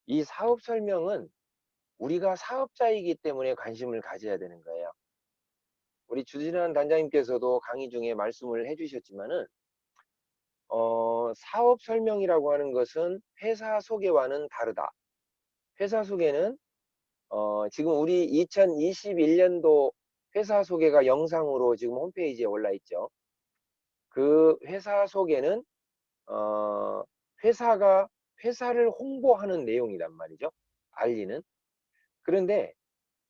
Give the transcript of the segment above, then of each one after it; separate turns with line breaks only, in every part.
이 사업 설명은 우리가 사업자이기 때문에 관심을 가져야 되는 거예요. 우리 주진환 단장님께서도 강의 중에 말씀을 해주셨지만은, 사업 설명이라고 하는 것은 회사 소개와는 다르다. 회사 소개는, 지금 우리 2021년도 회사 소개가 영상으로 지금 홈페이지에 올라 있죠. 그 회사 소개는, 어, 회사가 회사를 홍보하는 내용이란 말이죠. 알리는. 그런데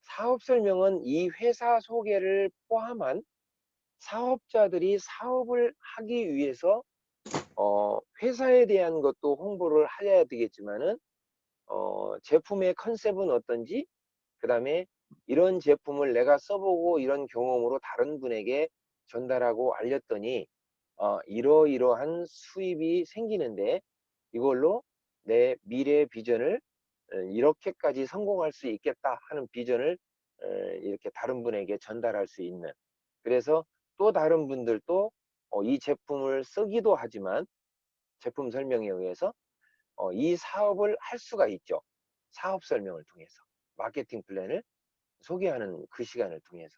사업 설명은 이 회사 소개를 포함한 사업자들이 사업을 하기 위해서 회사에 대한 것도 홍보를 해야 되겠지만은 제품의 컨셉은 어떤지, 그 다음에 이런 제품을 내가 써보고 이런 경험으로 다른 분에게 전달하고 알렸더니 이러이러한 수입이 생기는데 이걸로 내 미래 비전을 이렇게까지 성공할 수 있겠다 하는 비전을 이렇게 다른 분에게 전달할 수 있는, 그래서 또 다른 분들도 이 제품을 쓰기도 하지만 제품 설명에 의해서 이 사업을 할 수가 있죠. 사업 설명을 통해서 마케팅 플랜을 소개하는 그 시간을 통해서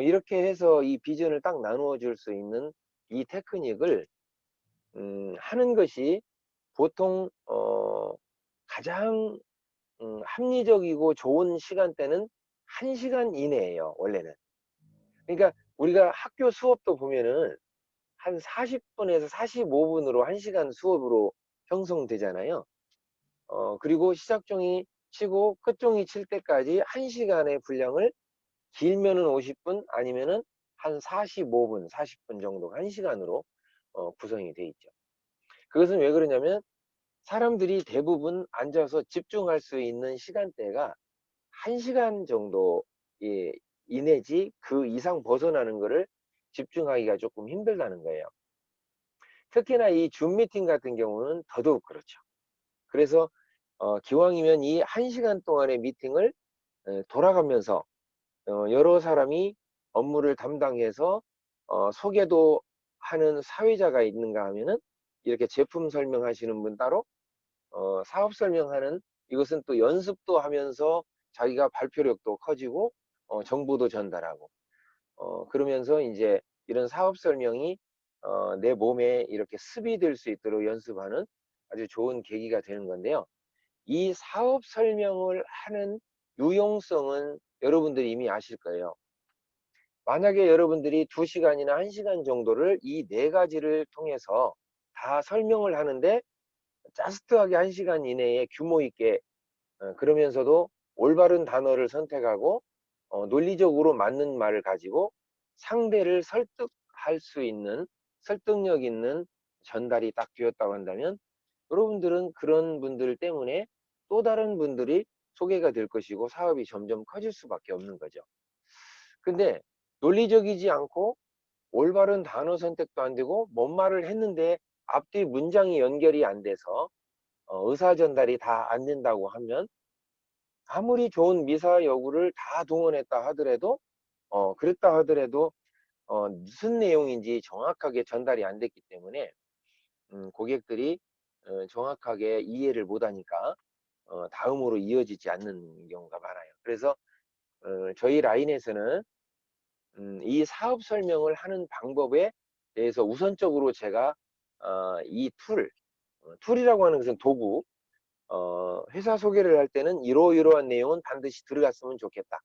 이렇게 해서 이 비전을 딱 나누어 줄 수 있는 이 테크닉을 하는 것이 보통 가장 합리적이고 좋은 시간대는 1시간 이내예요, 원래는. 그러니까 우리가 학교 수업도 보면은 한 40분에서 45분으로 1시간 수업으로 형성되잖아요. 그리고 시작종이 치고 끝종이 칠 때까지 1시간의 분량을 길면은 50분 아니면은 한 45분, 40분 정도가 1시간으로 구성이 돼 있죠. 그것은 왜 그러냐면 사람들이 대부분 앉아서 집중할 수 있는 시간대가 1시간 정도 예, 이내지 그 이상 벗어나는 거를 집중하기가 조금 힘들다는 거예요. 특히나 이 줌 미팅 같은 경우는 더더욱 그렇죠. 그래서 기왕이면 이 1시간 동안의 미팅을 돌아가면서 여러 사람이 업무를 담당해서 소개도 하는 사회자가 있는가 하면은 이렇게 제품 설명하시는 분 따로, 사업 설명하는, 이것은 또 연습도 하면서 자기가 발표력도 커지고 정보도 전달하고 그러면서 이제 이런 사업 설명이 내 몸에 이렇게 습이 될 수 있도록 연습하는 아주 좋은 계기가 되는 건데요. 이 사업 설명을 하는 유용성은 여러분들이 이미 아실 거예요. 만약에 여러분들이 2시간이나 1시간 정도를 이 네 가지를 통해서 다 설명을 하는데 자스트하게 1시간 이내에 규모 있게 그러면서도 올바른 단어를 선택하고 논리적으로 맞는 말을 가지고 상대를 설득할 수 있는 설득력 있는 전달이 딱 되었다고 한다면 여러분들은 그런 분들 때문에 또 다른 분들이 소개가 될 것이고 사업이 점점 커질 수밖에 없는 거죠. 근데 논리적이지 않고 올바른 단어 선택도 안 되고 뭔 말을 했는데 앞뒤 문장이 연결이 안 돼서 의사 전달이 다 안 된다고 하면 아무리 좋은 미사 여구를 다 동원했다 하더라도 그랬다 하더라도 무슨 내용인지 정확하게 전달이 안 됐기 때문에 고객들이 정확하게 이해를 못하니까 다음으로 이어지지 않는 경우가 많아요. 그래서 저희 라인에서는 이 사업 설명을 하는 방법에 대해서 우선적으로 제가 이 툴이라고 하는 것은 도구, 회사 소개를 할 때는 이러이러한 내용은 반드시 들어갔으면 좋겠다.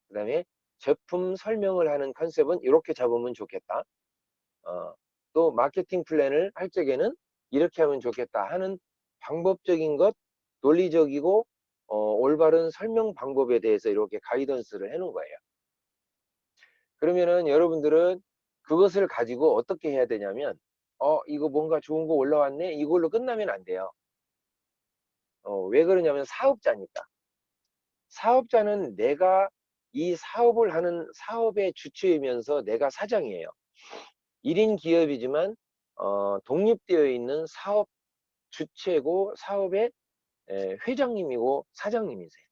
그 다음에 제품 설명을 하는 컨셉은 이렇게 잡으면 좋겠다. 어, 또 마케팅 플랜을 할 적에는 이렇게 하면 좋겠다 하는 방법적인 것, 논리적이고 올바른 설명 방법에 대해서 이렇게 가이던스를 해놓은 거예요. 그러면은 여러분들은 그것을 가지고 어떻게 해야 되냐면 이거 뭔가 좋은 거 올라왔네 이걸로 끝나면 안 돼요. 왜 그러냐면 사업자니까. 사업자는 내가 이 사업을 하는 사업의 주체이면서 내가 사장이에요. 1인 기업이지만 독립되어 있는 사업 주체고 사업의 회장님이고 사장님이세요.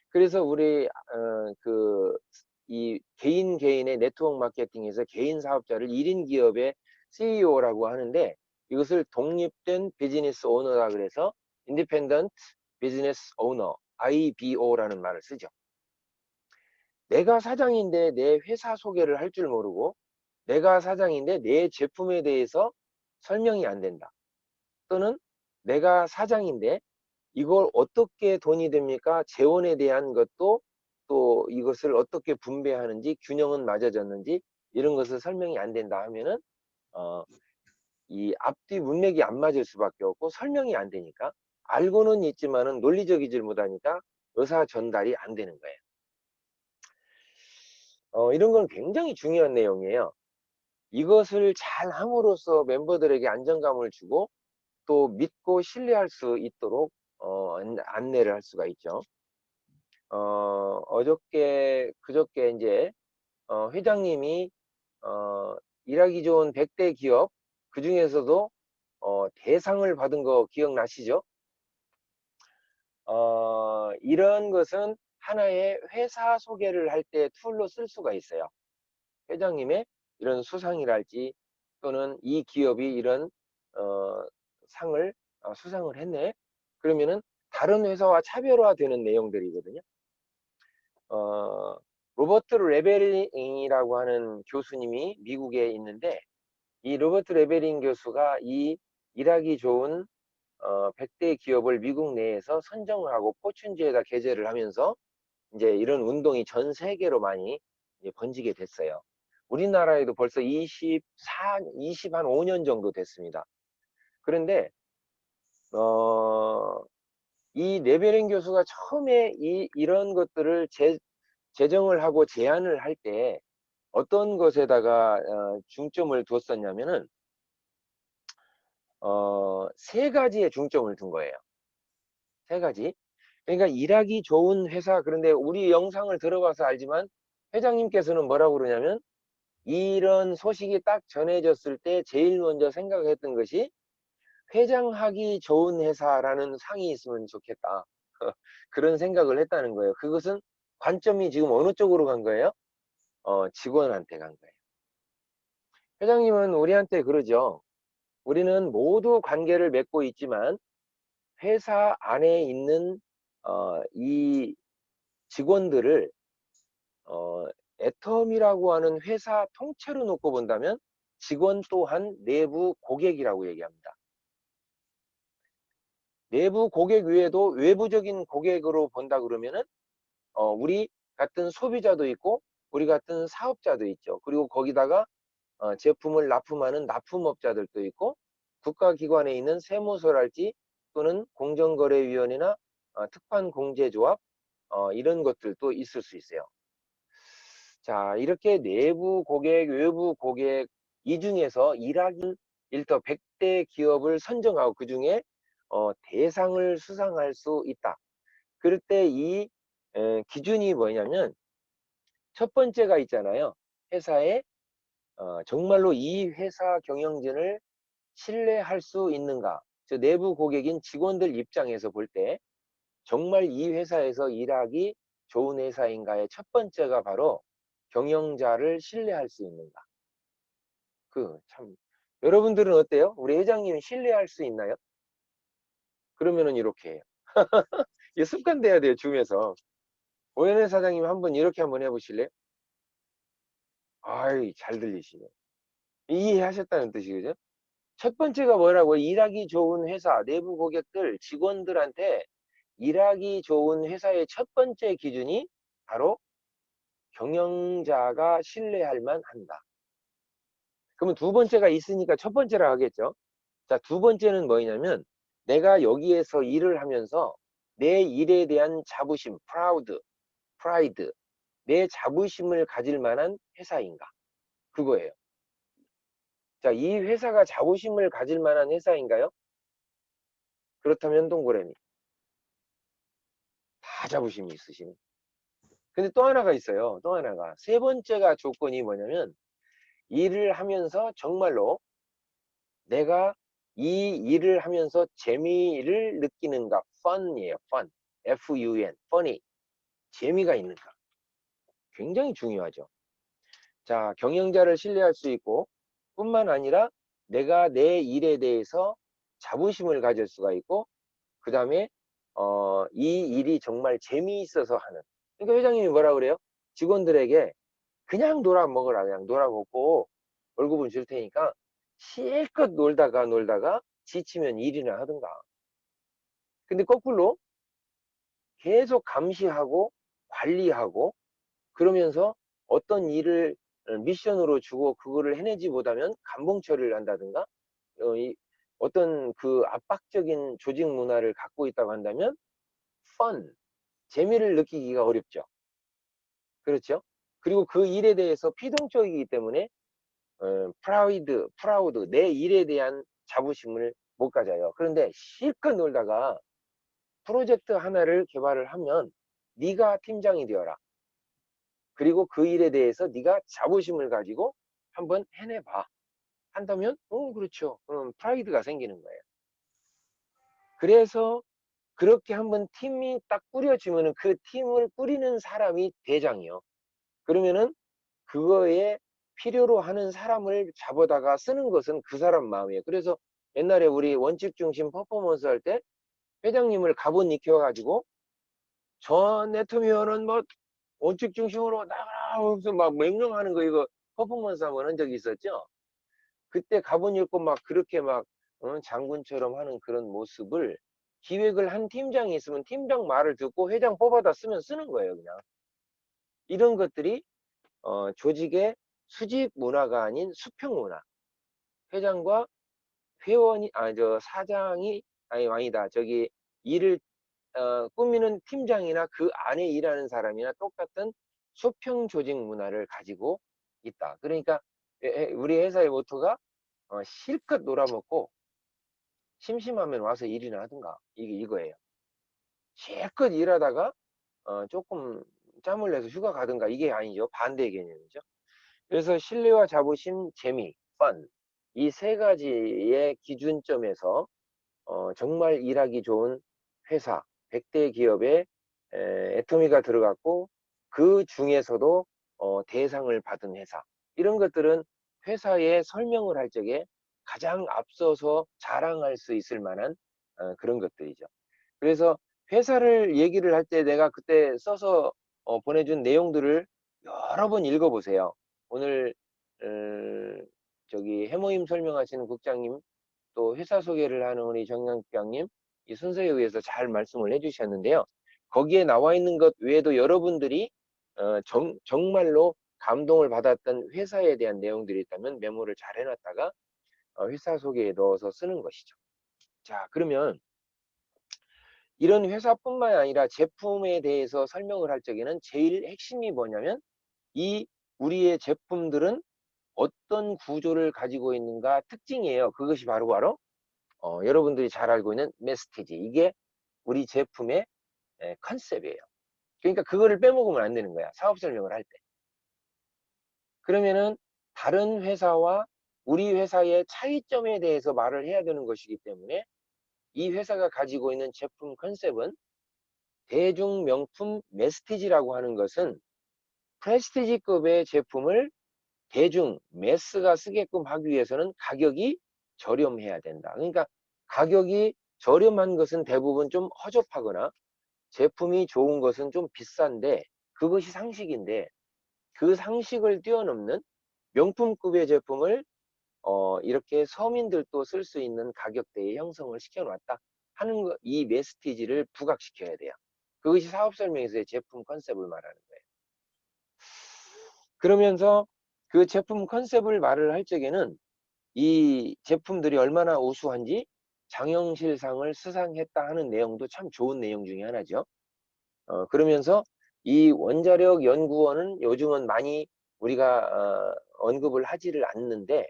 그래서 우리 이 개인의 네트워크 마케팅에서 개인 사업자를 1인 기업의 CEO라고 하는데 이것을 독립된 비즈니스 오너라 그래서 Independent Business Owner, IBO라는 말을 쓰죠. 내가 사장인데 내 회사 소개를 할 줄 모르고 내가 사장인데 내 제품에 대해서 설명이 안 된다. 또는 내가 사장인데 이걸 어떻게 돈이 됩니까? 재원에 대한 것도 또 이것을 어떻게 분배하는지 균형은 맞아졌는지 이런 것을 설명이 안 된다 하면은 이 앞뒤 문맥이 안 맞을 수밖에 없고 설명이 안 되니까 알고는 있지만은 논리적이질 못하니까 의사 전달이 안 되는 거예요. 이런 건 굉장히 중요한 내용이에요. 이것을 잘 함으로써 member들에게 안정감을 주고 또 믿고 신뢰할 수 있도록 안내를 할 수가 있죠. 어저께 그저께 이제 회장님이 일하기 좋은 100대 기업 그 중에서도 대상을 받은 거 기억나시죠? 이런 것은 하나의 회사 소개를 할 때 툴로 쓸 수가 있어요. 회장님의 이런 수상이랄지 또는 이 기업이 이런 상을 수상을 했네. 그러면은 다른 회사와 차별화되는 내용들이거든요. 로버트 레베링이라고 하는 교수님이 미국에 있는데 이 로버트 레베링 교수가 이 일하기 좋은 100대 기업을 미국 내에서 선정을 하고 포춘지에다 게재를 하면서 이제 이런 운동이 전 세계로 많이 이제 번지게 됐어요. 우리나라에도 벌써 20한 5년 정도 됐습니다. 그런데 이 레베링 교수가 처음에 이런 것들을 제정을 하고 제안을 할 때 어떤 것에다가 중점을 두었었냐면은 세 가지에 중점을 둔 거예요. 세 가지. 그러니까 일하기 좋은 회사, 그런데 우리 영상을 들어봐서 알지만 회장님께서는 뭐라고 그러냐면 이런 소식이 딱 전해졌을 때 제일 먼저 생각했던 것이 회장하기 좋은 회사라는 상이 있으면 좋겠다. 그런 생각을 했다는 거예요. 그것은 관점이 지금 어느 쪽으로 간 거예요? 직원한테 간 거예요. 회장님은 우리한테 그러죠. 우리는 모두 관계를 맺고 있지만 회사 안에 있는 이 직원들을 애텀이라고 하는 회사 통째로 놓고 본다면 직원 또한 내부 고객이라고 얘기합니다. 내부 고객 외에도 외부적인 고객으로 본다 그러면은 우리 같은 소비자도 있고 우리 같은 사업자도 있죠. 그리고 거기다가 제품을 납품하는 납품업자들도 있고 국가기관에 있는 세무서랄지 또는 공정거래위원회나 특판공제조합 이런 것들도 있을 수 있어요. 자, 이렇게 내부 고객, 외부 고객 이 중에서 일하기 일터 100대 기업을 선정하고 그 중에 대상을 수상할 수 있다. 그럴 때 이 기준이 뭐냐면 첫 번째가 있잖아요. 회사에 정말로 이 회사 경영진을 신뢰할 수 있는가? 저 내부 고객인 직원들 입장에서 볼 때 정말 이 회사에서 일하기 좋은 회사인가의 첫 번째가 바로 경영자를 신뢰할 수 있는가? 참 여러분들은 어때요? 우리 회장님이 신뢰할 수 있나요? 그러면은 이렇게 해요. 이게 습관 돼야 돼요, 줌에서. 오연혜 사장님 한번 이렇게 한번 해보실래요? 아이, 잘 들리시네. 이해하셨다는 뜻이죠? 첫 번째가 뭐라고? 일하기 좋은 회사, 내부 고객들, 직원들한테 일하기 좋은 회사의 첫 번째 기준이 바로 경영자가 신뢰할 만한다. 그러면 두 번째가 있으니까 첫 번째라 하겠죠. 자, 두 번째는 뭐냐면 내가 여기에서 일을 하면서 내 일에 대한 자부심, 프라이드, 내 자부심을 가질 만한 회사인가? 그거예요. 자, 이 회사가 자부심을 가질 만한 회사인가요? 그렇다면 동그라미. 다 자부심이 있으시네. 근데 또 하나가 있어요. 또 하나가. 세 번째가 조건이 뭐냐면 일을 하면서 정말로 내가 이 일을 하면서 재미를 느끼는가? fun이에요. fun. F-U-N. funny. 재미가 있는가? 굉장히 중요하죠. 자, 경영자를 신뢰할 수 있고 뿐만 아니라 내가 내 일에 대해서 자부심을 가질 수가 있고 그 다음에 이 일이 정말 재미있어서 하는. 그러니까 회장님이 뭐라 그래요? 직원들에게 그냥 놀아 먹으라, 그냥 놀아 먹고 월급은 줄 테니까 실컷 놀다가 지치면 일이나 하든가. 근데 거꾸로 계속 감시하고 관리하고 그러면서 어떤 일을 미션으로 주고 그거를 해내지 못하면 감봉 처리를 한다든가 어떤 그 압박적인 조직 문화를 갖고 있다고 한다면 fun, 재미를 느끼기가 어렵죠. 그렇죠? 그리고 그 일에 대해서 피동적이기 때문에 프라우드, 내 일에 대한 자부심을 못 가져요. 그런데 실컷 놀다가 프로젝트 하나를 개발을 하면 네가 팀장이 되어라. 그리고 그 일에 대해서 네가 자부심을 가지고 한번 해내봐. 한다면 그렇죠. 그럼 프라이드가 생기는 거예요. 그래서 그렇게 한번 팀이 딱 꾸려지면은 그 팀을 꾸리는 사람이 대장이요. 그러면은 그거에 필요로 하는 사람을 잡아다가 쓰는 것은 그 사람 마음이에요. 그래서 옛날에 우리 원칙 중심 퍼포먼스 할 때 회장님을 가본 익혀가지고 전 애터미어는 뭐 원칙 중심으로 나가라 하면서 막 명령하는 거 이거 퍼포먼스 한번 한 적이 있었죠. 그때 가본 읽고 막 그렇게 막 장군처럼 하는 그런 모습을 기획을 한 팀장이 있으면 팀장 말을 듣고 회장 뽑아다 쓰면 쓰는 거예요, 그냥. 이런 것들이 조직의 수직 문화가 아닌 수평 문화. 회장과 회원이 사장이 아니다. 저기 일을 꾸미는 팀장이나 그 안에 일하는 사람이나 똑같은 수평 조직 문화를 가지고 있다. 그러니까 우리 회사의 모토가 실컷 놀아먹고 심심하면 와서 일이나 하든가. 이게 이거예요. 실컷 일하다가 조금 짬을 내서 휴가 가든가. 이게 아니죠. 반대의 개념이죠. 그래서 신뢰와 자부심, 재미, fun 이 세 가지의 기준점에서 정말 일하기 좋은 회사, 100대 기업에 애터미가 들어갔고 그 중에서도 대상을 받은 회사. 이런 것들은 회사에 설명을 할 적에 가장 앞서서 자랑할 수 있을 만한 그런 것들이죠. 그래서 회사를 얘기를 할 때 내가 그때 써서 보내준 내용들을 여러 번 읽어보세요. 오늘 저기 해모임 설명하시는 국장님 또 회사 소개를 하는 우리 정영장님 이 순서에 의해서 잘 말씀을 해주셨는데요. 거기에 나와 있는 것 외에도 여러분들이 정말로 감동을 받았던 회사에 대한 내용들이 있다면 메모를 잘 해놨다가 회사 소개에 넣어서 쓰는 것이죠. 자, 그러면 이런 회사뿐만 아니라 제품에 대해서 설명을 할 적에는 제일 핵심이 뭐냐면 이 우리의 제품들은 어떤 구조를 가지고 있는가 특징이에요. 그것이 바로 여러분들이 잘 알고 있는 메시지. 이게 우리 제품의 컨셉이에요. 그러니까 그거를 빼먹으면 안 되는 거야. 사업 설명을 할 때. 그러면은 다른 회사와 우리 회사의 차이점에 대해서 말을 해야 되는 것이기 때문에 이 회사가 가지고 있는 제품 컨셉은 대중 명품 메시지라고 하는 것은 프레스티지급의 제품을 대중 매스가 쓰게끔 하기 위해서는 가격이 저렴해야 된다. 그러니까 가격이 저렴한 것은 대부분 좀 허접하거나 제품이 좋은 것은 좀 비싼데 그것이 상식인데 그 상식을 뛰어넘는 명품급의 제품을 이렇게 서민들도 쓸 수 있는 가격대에 형성을 시켜놨다 하는 거, 이 메시지를 부각시켜야 돼요. 그것이 사업 설명에서의 제품 컨셉을 말하는 거예요. 그러면서 그 제품 컨셉을 말을 할 적에는 이 제품들이 얼마나 우수한지 장영실상을 수상했다 하는 내용도 참 좋은 내용 중에 하나죠. 그러면서 이 원자력 연구원은 요즘은 많이 우리가 언급을 하지를 않는데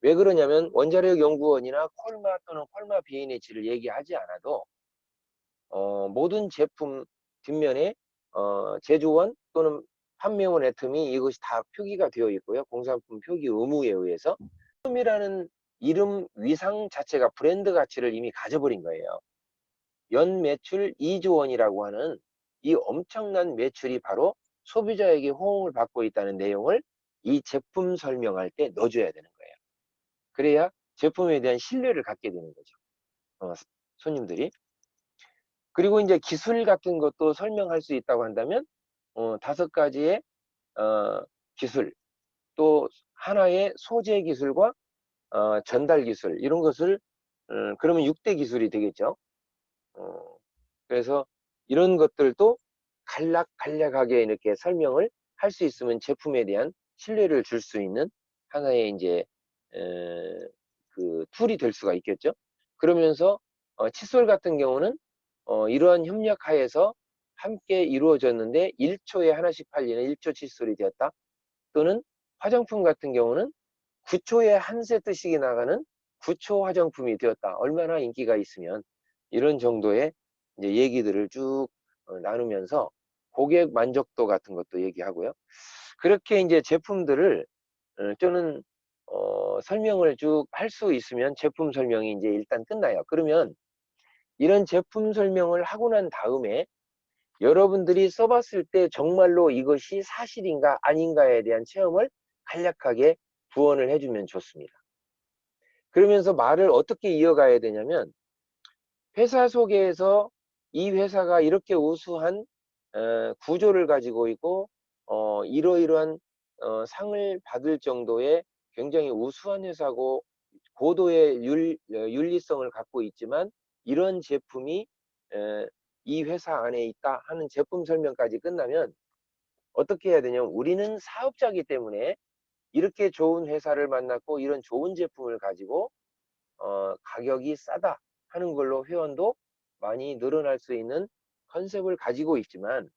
왜 그러냐면 원자력 연구원이나 콜마 또는 콜마 BNH를 얘기하지 않아도 모든 제품 뒷면에 제조원 또는 판매원 애텀이 이것이 다 표기가 되어 있고요. 공산품 표기 의무에 의해서 제품이라는 이름 위상 자체가 브랜드 가치를 이미 가져버린 거예요. 연 매출 2조 원이라고 하는 이 엄청난 매출이 바로 소비자에게 호응을 받고 있다는 내용을 이 제품 설명할 때 넣어줘야 되는 거예요. 그래야 제품에 대한 신뢰를 갖게 되는 거죠. 손님들이. 그리고 이제 기술 같은 것도 설명할 수 있다고 한다면 5가지의 기술, 또 하나의 소재 기술과 전달 기술, 이런 것을 그러면 6대 기술이 되겠죠. 그래서 이런 것들도 간략하게 이렇게 설명을 할 수 있으면 제품에 대한 신뢰를 줄 수 있는 하나의 이제 그 툴이 될 수가 있겠죠. 그러면서 칫솔 같은 경우는 이러한 협력하에서 함께 이루어졌는데 1초에 하나씩 팔리는 1초 칫솔이 되었다. 또는 화장품 같은 경우는 9초에 한 세트씩이 나가는 9초 화장품이 되었다. 얼마나 인기가 있으면, 이런 정도의 이제 얘기들을 쭉 나누면서 고객 만족도 같은 것도 얘기하고요. 그렇게 이제 제품들을 저는 설명을 쭉 할 수 있으면 제품 설명이 이제 일단 끝나요. 그러면 이런 제품 설명을 하고 난 다음에 여러분들이 써봤을 때 정말로 이것이 사실인가 아닌가에 대한 체험을 간략하게 부언을 해주면 좋습니다. 그러면서 말을 어떻게 이어가야 되냐면, 회사 속에서 이 회사가 이렇게 우수한 구조를 가지고 있고 이러이러한 상을 받을 정도의 굉장히 우수한 회사고 고도의 윤리성을 갖고 있지만 이런 제품이 이 회사 안에 있다 하는 제품 설명까지 끝나면 어떻게 해야 되냐면, 우리는 사업자이기 때문에 이렇게 좋은 회사를 만났고 이런 좋은 제품을 가지고 가격이 싸다 하는 걸로 회원도 많이 늘어날 수 있는 컨셉을 가지고 있지만,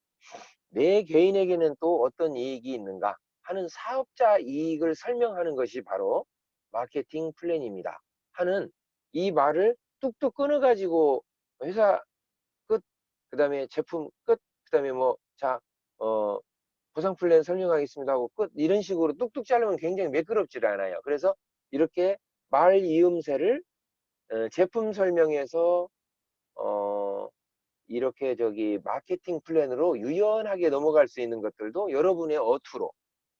내 개인에게는 또 어떤 이익이 있는가 하는 사업자 이익을 설명하는 것이 바로 마케팅 플랜입니다 하는 이 말을 뚝뚝 끊어 가지고 회사 끝, 그 다음에 제품 끝, 그 다음에 보상 플랜 설명하겠습니다 하고 끝, 이런 식으로 뚝뚝 자르면 굉장히 매끄럽지 않아요. 그래서 이렇게 말 이음새를 제품 설명에서 이렇게 마케팅 플랜으로 유연하게 넘어갈 수 있는 것들도 여러분의 어투로,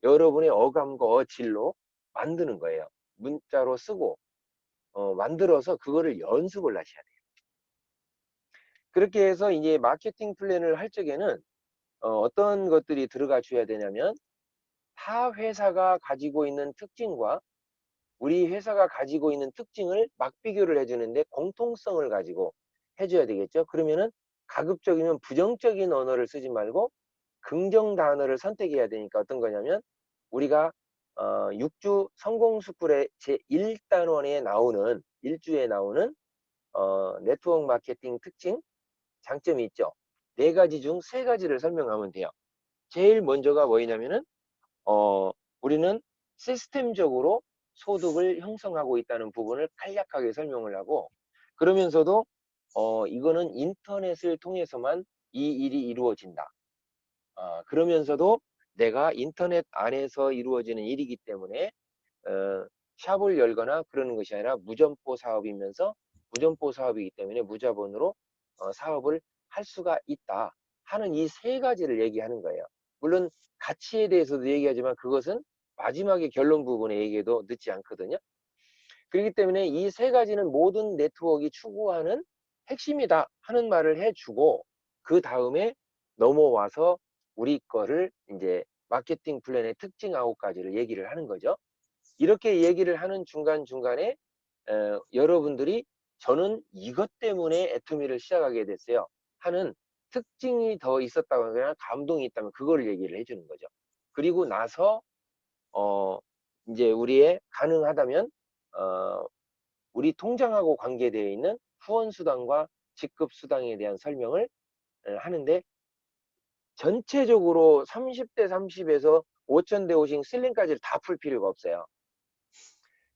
여러분의 어감과 어질로 만드는 거예요. 문자로 쓰고 만들어서 그거를 연습을 하셔야 돼요. 그렇게 해서 이제 마케팅 플랜을 할 적에는 어떤 것들이 들어가 줘야 되냐면, 타 회사가 가지고 있는 특징과 우리 회사가 가지고 있는 특징을 막 비교를 해주는데 공통성을 가지고 해줘야 되겠죠. 그러면은 가급적이면 부정적인 언어를 쓰지 말고 긍정 단어를 선택해야 되니까 어떤 거냐면, 우리가 6주 성공 스쿨의 제1단원에 나오는 1주에 나오는 네트워크 마케팅 특징 장점이 있죠. 4가지 중 3가지를 설명하면 돼요. 제일 먼저가 뭐냐면은 우리는 시스템적으로 소득을 형성하고 있다는 부분을 간략하게 설명을 하고, 그러면서도 이거는 인터넷을 통해서만 이 일이 이루어진다. 그러면서도 내가 인터넷 안에서 이루어지는 일이기 때문에 샵을 열거나 그러는 것이 아니라 무점포 사업이면서 무점포 사업이기 때문에 무자본으로 사업을 할 수가 있다 하는 이 3가지를 얘기하는 거예요. 물론 가치에 대해서도 얘기하지만 그것은 마지막에 결론 부분에 얘기해도 늦지 않거든요. 그렇기 때문에 이 3가지는 모든 네트워크가 추구하는 핵심이다 하는 말을 해주고, 그 다음에 넘어와서 우리 거를 이제 마케팅 플랜의 특징 9가지를 얘기를 하는 거죠. 이렇게 얘기를 하는 중간중간에 여러분들이 저는 이것 때문에 애터미를 시작하게 됐어요 하는 특징이 더 있었다거나 감동이 있다면 그걸 얘기를 해주는 거죠. 그리고 나서 이제 우리의 가능하다면 우리 통장하고 관계되어 있는 후원수당과 직급수당에 대한 설명을 하는데, 전체적으로 30대 30에서 5000대 50 슬림까지를 다 풀 필요가 없어요.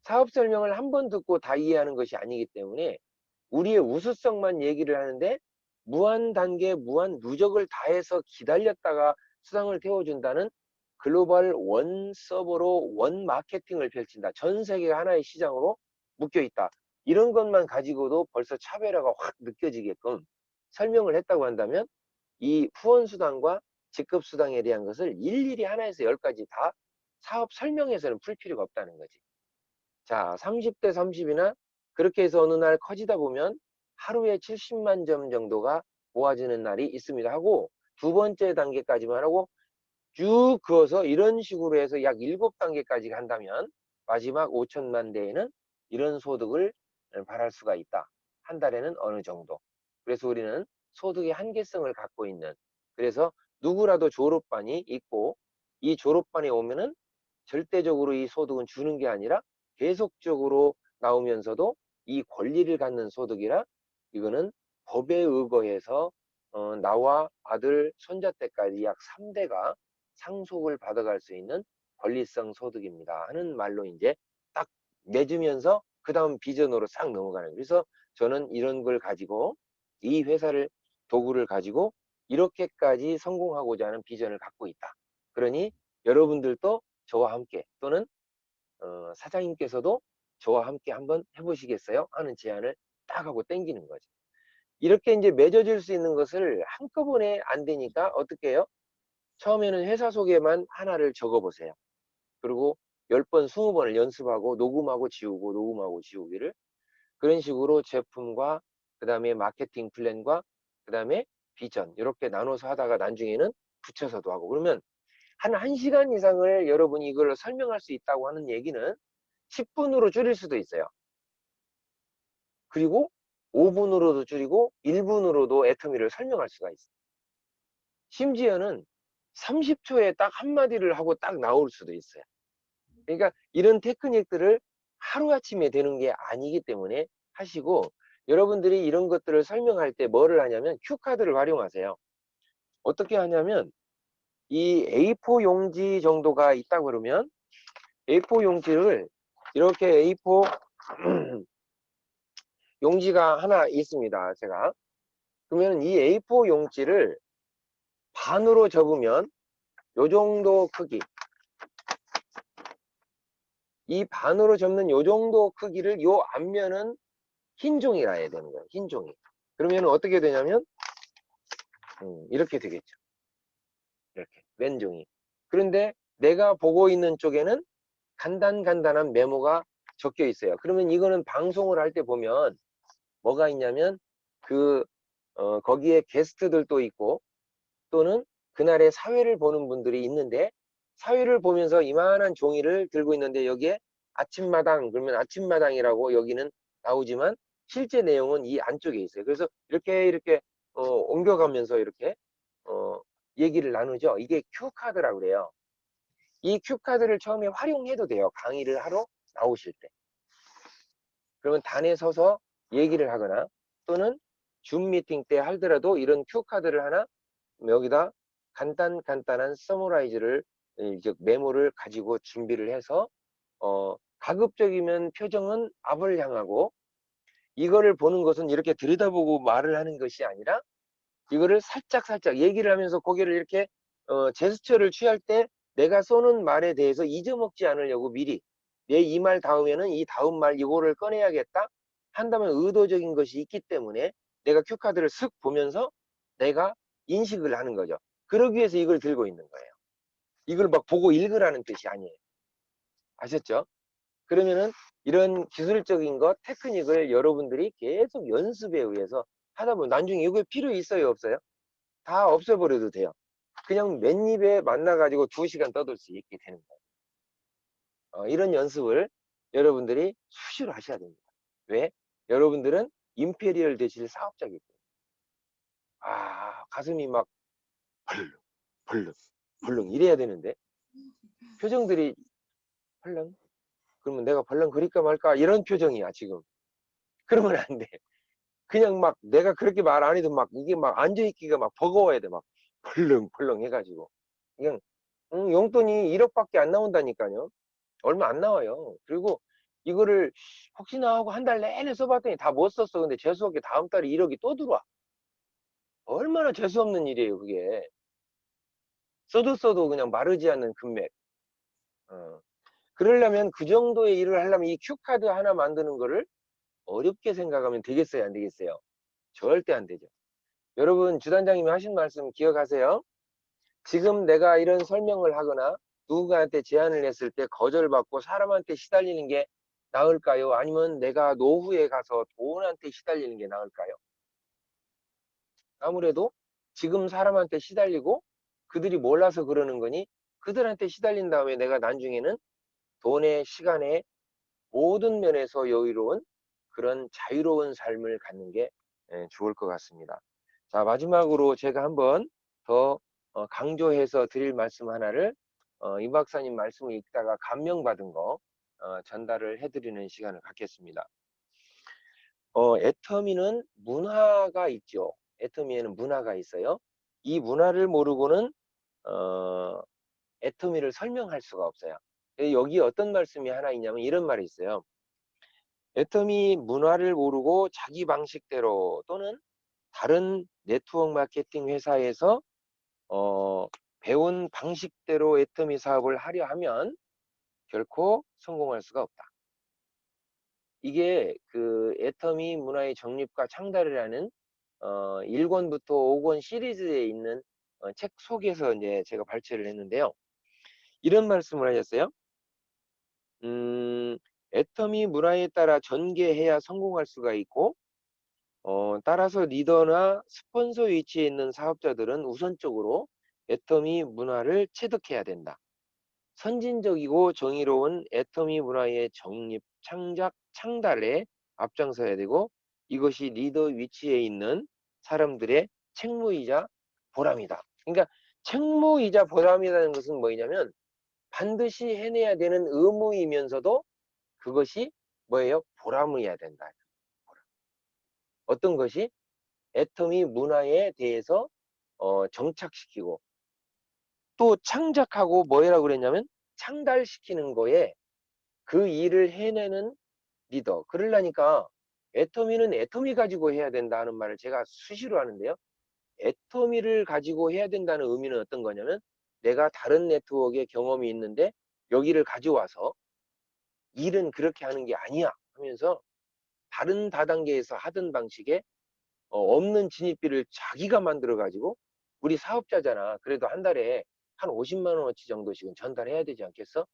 사업 설명을 한 번 듣고 다 이해하는 것이 아니기 때문에 우리의 우수성만 얘기를 하는데, 무한 단계, 무한 누적을 다해서 기다렸다가 수당을 태워준다는 글로벌 원 서버로 원 마케팅을 펼친다. 전 세계가 하나의 시장으로 묶여있다. 이런 것만 가지고도 벌써 차별화가 확 느껴지게끔 설명을 했다고 한다면, 이 후원수당과 직급수당에 대한 것을 일일이 하나에서 10가지 다 사업 설명에서는 풀 필요가 없다는 거지. 자, 30대 30이나 그렇게 해서 어느 날 커지다 보면 하루에 70만 점 정도가 모아지는 날이 있습니다 하고 두 번째 단계까지만 하고 쭉 그어서 이런 식으로 해서 약 7단계까지 간다면 마지막 5천만 대에는 이런 소득을 발할 수가 있다. 한 달에는 어느 정도. 그래서 우리는 소득의 한계성을 갖고 있는, 그래서 누구라도 졸업반이 있고 이 졸업반에 오면은 절대적으로 이 소득은 주는 게 아니라 계속적으로 나오면서도 이 권리를 갖는 소득이라 이거는 법에 의거해서 나와 아들, 손자 때까지 약 3대가 상속을 받아갈 수 있는 권리성 소득입니다 하는 말로 이제 딱 내주면서 그 다음 비전으로 싹 넘어가는 거예요. 그래서 저는 이런 걸 가지고 이 회사를 도구를 가지고 이렇게까지 성공하고자 하는 비전을 갖고 있다. 그러니 여러분들도 저와 함께 또는 사장님께서도 저와 함께 한번 해보시겠어요? 하는 제안을 딱 하고 땡기는 거죠. 이렇게 이제 맺어질 수 있는 것을 한꺼번에 안 되니까 어떻게 해요? 처음에는 회사 소개만 하나를 적어보세요. 그리고 10번, 20번을 연습하고 녹음하고 지우고 녹음하고 지우기를 그런 식으로 제품과 그 다음에 마케팅 플랜과 그 다음에 비전 이렇게 나눠서 하다가 나중에는 붙여서도 하고 그러면 한 1시간 이상을 여러분이 이걸 설명할 수 있다고 하는 얘기는 10분으로 줄일 수도 있어요. 그리고 5분으로도 줄이고 1분으로도 애터미를 설명할 수가 있어요. 심지어는 30초에 딱 한마디를 하고 딱 나올 수도 있어요. 그러니까 이런 테크닉들을 하루아침에 되는 게 아니기 때문에 하시고 여러분들이 이런 것들을 설명할 때 뭐를 하냐면 큐카드를 활용하세요. 어떻게 하냐면 이 A4 용지 정도가 있다 그러면 A4 용지를 이렇게 A4 용지가 하나 있습니다. 제가 그러면 이 A4 용지를 반으로 접으면 요 정도 크기 이 반으로 접는 요 정도 크기를 요 앞면은 흰 종이라 해야 되는 거예요. 흰 종이. 그러면 어떻게 되냐면 이렇게 되겠죠. 이렇게 왼 종이. 그런데 내가 보고 있는 쪽에는 간단한 메모가 적혀 있어요. 그러면 이거는 방송을 할 때 보면 뭐가 있냐면 거기에 게스트들도 있고 또는 그날의 사회를 보는 분들이 있는데 사회를 보면서 이만한 종이를 들고 있는데 여기에 아침마당 그러면 아침마당이라고 여기는 나오지만 실제 내용은 이 안쪽에 있어요. 그래서 이렇게 옮겨가면서 이렇게 얘기를 나누죠. 이게 큐카드라고 그래요. 이 큐카드를 처음에 활용해도 돼요. 강의를 하러 나오실 때. 그러면 단에 서서 얘기를 하거나 또는 줌 미팅 때 하더라도 이런 큐카드를 하나 여기다 간단한 서머라이즈를 이제 메모를 가지고 준비를 해서 가급적이면 표정은 앞을 향하고 이거를 보는 것은 이렇게 들여다보고 말을 하는 것이 아니라 이거를 살짝 얘기를 하면서 고개를 이렇게 제스처를 취할 때 내가 쏘는 말에 대해서 잊어먹지 않으려고 미리 내 이 말 다음에는 이 다음 말 이거를 꺼내야겠다 한다면 의도적인 것이 있기 때문에 내가 큐카드를 쓱 보면서 내가 인식을 하는 거죠. 그러기 위해서 이걸 들고 있는 거예요. 이걸 막 보고 읽으라는 뜻이 아니에요. 아셨죠? 그러면은 이런 기술적인 것, 테크닉을 여러분들이 계속 연습에 의해서 하다 보면 나중에 이거 필요 있어요, 없어요? 다 없애버려도 돼요. 그냥 맨입에 만나가지고 2시간 떠들 수 있게 되는 거예요. 이런 연습을 여러분들이 수시로 하셔야 됩니다. 왜? 여러분들은 임페리얼 되실 사업자이기 때문에. 가슴이 막 벌렁, 벌렁, 벌렁 이래야 되는데 표정들이 벌렁? 그러면 내가 벌렁 거릴까 말까 이런 표정이야 지금. 그러면 안 돼. 그냥 막 내가 그렇게 말 안 해도 막 이게 막 앉아있기가 막 버거워야 돼. 막 벌렁벌렁 해가지고. 그냥 용돈이 1억밖에 안 나온다니까요. 얼마 안 나와요. 그리고 이거를 혹시나 하고 한 달 내내 써봤더니 다 못 썼어. 근데 재수없게 다음 달에 1억이 또 들어와. 얼마나 재수없는 일이에요 그게. 써도 그냥 마르지 않는 금맥. 그러려면 그 정도의 일을 하려면 이 큐카드 하나 만드는 거를 어렵게 생각하면 되겠어요 안 되겠어요? 절대 안 되죠. 여러분 주단장님이 하신 말씀 기억하세요? 지금 내가 이런 설명을 하거나 누군가한테 제안을 했을 때 거절받고 사람한테 시달리는 게 나을까요? 아니면 내가 노후에 가서 돈한테 시달리는 게 나을까요? 아무래도 지금 사람한테 시달리고 그들이 몰라서 그러는 거니 그들한테 시달린 다음에 내가 나중에는 돈의 시간에 모든 면에서 여유로운 그런 자유로운 삶을 갖는 게 좋을 것 같습니다. 자, 마지막으로 제가 한번 더 강조해서 드릴 말씀 하나를 이 박사님 말씀을 읽다가 감명받은 거 전달을 해드리는 시간을 갖겠습니다. 애터미는 문화가 있죠. 애터미에는 문화가 있어요. 이 문화를 모르고는 애터미를 설명할 수가 없어요. 여기 어떤 말씀이 하나 있냐면 이런 말이 있어요. 애터미 문화를 모르고 자기 방식대로 또는 다른 네트워크 마케팅 회사에서 배운 방식대로 애터미 사업을 하려 하면 결코 성공할 수가 없다. 이게 그 애터미 문화의 정립과 창달이라는 1권부터 5권 시리즈에 있는 책 속에서 이제 제가 발췌를 했는데요. 이런 말씀을 하셨어요. 애터미 문화에 따라 전개해야 성공할 수가 있고 따라서 리더나 스폰서 위치에 있는 사업자들은 우선적으로 애터미 문화를 체득해야 된다. 선진적이고 정의로운 애터미 문화의 정립, 창작, 창달에 앞장서야 되고 이것이 리더 위치에 있는 사람들의 책무이자 보람이다. 그러니까 책무이자 보람이라는 것은 뭐냐면 반드시 해내야 되는 의무이면서도 그것이 뭐예요? 보람이어야 된다. 어떤 것이? 애터미 문화에 대해서 정착시키고 또 창작하고 뭐라고 그랬냐면 창달시키는 거에 그 일을 해내는 리더. 그러려니까 애터미는 애터미 가지고 해야 된다는 말을 제가 수시로 하는데요. 애터미를 가지고 해야 된다는 의미는 어떤 거냐면 내가 다른 네트워크에 경험이 있는데 여기를 가져와서 일은 그렇게 하는 게 아니야 하면서 다른 다단계에서 하던 방식에 없는 진입비를 자기가 만들어 가지고 우리 사업자잖아. 그래도 한 달에 한 50만 원어치 정도씩은 전달해야 되지 않겠어?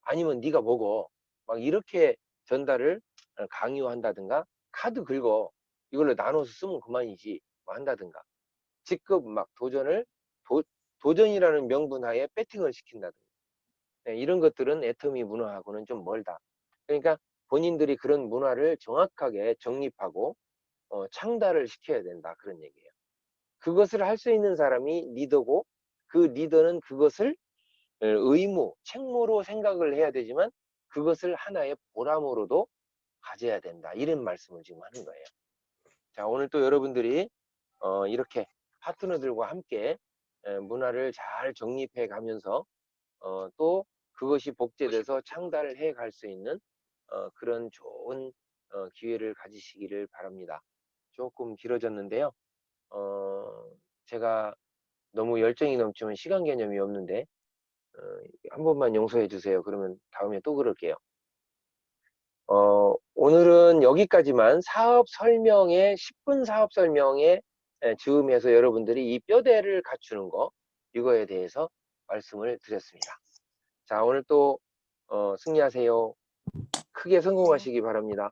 아니면 네가 먹어. 막 이렇게 전달을 강요한다든가 카드 긁어. 이걸로 나눠서 쓰면 그만이지. 뭐 한다든가. 직급 막 도전이라는 명분 하에 배팅을 시킨다든가. 네, 이런 것들은 애터미 문화하고는 좀 멀다. 그러니까 본인들이 그런 문화를 정확하게 정립하고 창달을 시켜야 된다. 그런 얘기예요. 그것을 할 수 있는 사람이 리더고 그 리더는 그것을 의무, 책무로 생각을 해야 되지만 그것을 하나의 보람으로도 가져야 된다. 이런 말씀을 지금 하는 거예요. 자, 오늘 또 여러분들이 이렇게 파트너들과 함께 문화를 잘 정립해 가면서 또 그것이 복제돼서 창달을 해 갈 수 있는 그런 좋은 기회를 가지시기를 바랍니다. 조금 길어졌는데요. 제가 너무 열정이 넘치면 시간 개념이 없는데 한 번만 용서해 주세요. 그러면 다음에 또 그럴게요. 오늘은 여기까지만 사업 설명에 10분 사업 설명에 즈음해서 여러분들이 이 뼈대를 갖추는 거 이거에 대해서 말씀을 드렸습니다. 자, 오늘 또 승리하세요. 크게 성공하시기 바랍니다.